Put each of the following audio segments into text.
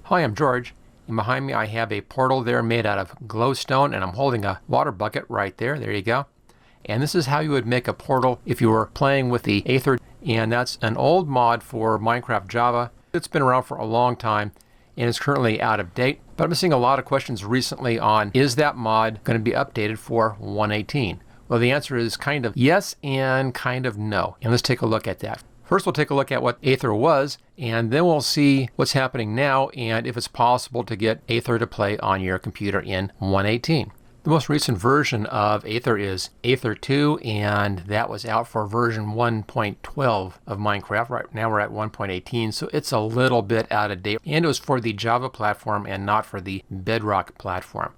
Hi, I'm George, and behind me I have a portal there made out of glowstone, and I'm holding a water bucket right there. There you go. And this is how you would make a portal if you were playing with the Aether, and that's an old mod for Minecraft Java. It's been around for a long time and is currently out of date, but I've been seeing a lot of questions recently on, is that mod going to be updated for 1.18? Well, the answer is kind of yes and kind of no, and let's take a look at that. First, we'll take a look at what Aether was, and then we'll see what's happening now and if it's possible to get Aether to play on your computer in 1.18. The most recent version of Aether is Aether II, and that was out for version 1.12 of Minecraft. Right now we're at 1.18, so it's a little bit out of date, and it was for the Java platform and not for the Bedrock platform.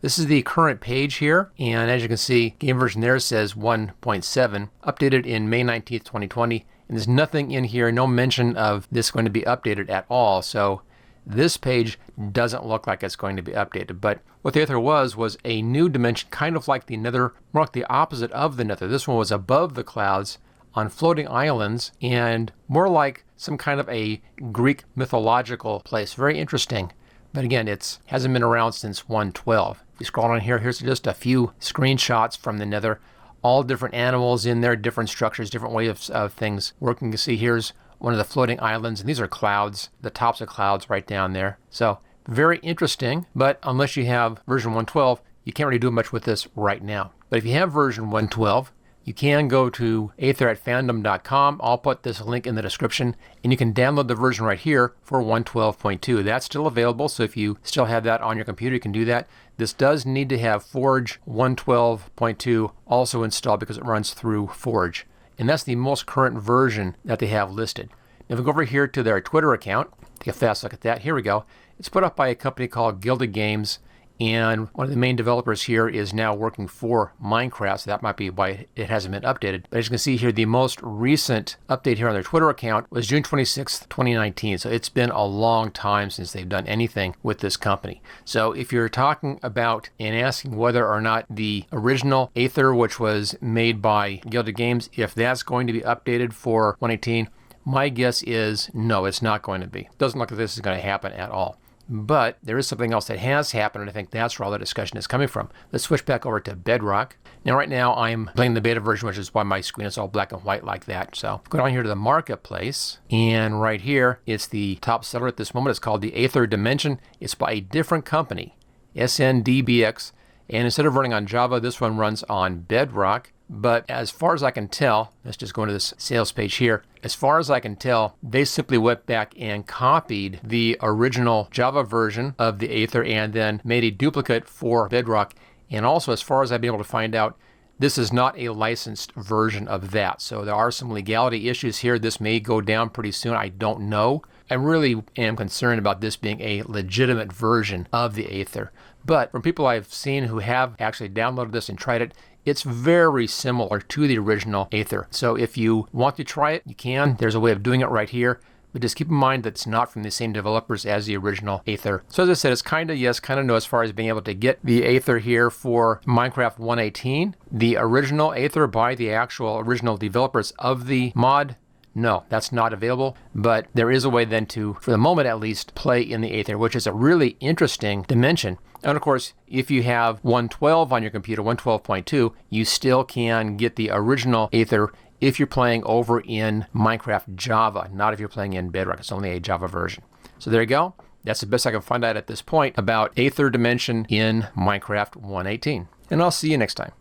This is the current page here, and as you can see, game version there says 1.7, updated in May 19th, 2020. And there's nothing in here, no mention of this going to be updated at all. So this page doesn't look like it's going to be updated. But what the Aether was a new dimension, kind of like the Nether, more like the opposite of the Nether. This one was above the clouds on floating islands and more like some kind of a Greek mythological place. Very interesting. But again, it hasn't been around since 1.12. If you scroll on here, here's just a few screenshots from the Nether. All different animals in there, different structures, different ways of things working. You can see here's one of the floating islands, and these are clouds, the tops of clouds right down there. So very interesting, but unless you have version 1.12, you can't really do much with this right now. But if you have version 1.12, you can go to aether@fandom.com. I'll put this link in the description, and you can download the version right here for 1.12.2. That's still available, so if you still have that on your computer, you can do that. This does need to have Forge 1.12.2 also installed because it runs through Forge. And that's the most current version that they have listed. Now, if we go over here to their Twitter account, take a fast look at that. Here we go. It's put up by a company called Gilded Games. And one of the main developers here is now working for Minecraft, so that might be why it hasn't been updated. But as you can see here, the most recent update here on their Twitter account was June 26th, 2019. So it's been a long time since they've done anything with this company. So if you're talking about and asking whether or not the original Aether, which was made by Gilded Games, if that's going to be updated for 1.18, my guess is no, it's not going to be. It doesn't look like this is going to happen at all. But there is something else that has happened, and I think that's where all the discussion is coming from. Let's switch back over to Bedrock. Now, right now, I'm playing the beta version, which is why my screen is all black and white like that. So go down here to the marketplace, and right here, it's the top seller at this moment. It's called the Aether Dimension. It's by a different company, SNDBX, and instead of running on Java, this one runs on Bedrock. But as far as I can tell, let's just go into this sales page here. As far as I can tell, they simply went back and copied the original Java version of the Aether and then made a duplicate for Bedrock. And also, as far as I've been able to find out, this is not a licensed version of that. So there are some legality issues here. This may go down pretty soon. I don't know. I really am concerned about this being a legitimate version of the Aether. But from people I've seen who have actually downloaded this and tried it, it's very similar to the original Aether. So if you want to try it, you can. There's a way of doing it right here. But just keep in mind that it's not from the same developers as the original Aether. So as I said, it's kind of yes, kind of no as far as being able to get the Aether here for Minecraft 1.18. The original Aether by the actual original developers of the mod, no, that's not available. But there is a way then to, for the moment at least, play in the Aether, which is a really interesting dimension. And of course, if you have 1.12 on your computer, 1.12.2, you still can get the original Aether if you're playing over in Minecraft Java, not if you're playing in Bedrock. It's only a Java version. So there you go. That's the best I can find out at this point about Aether Dimension in Minecraft 1.18. And I'll see you next time.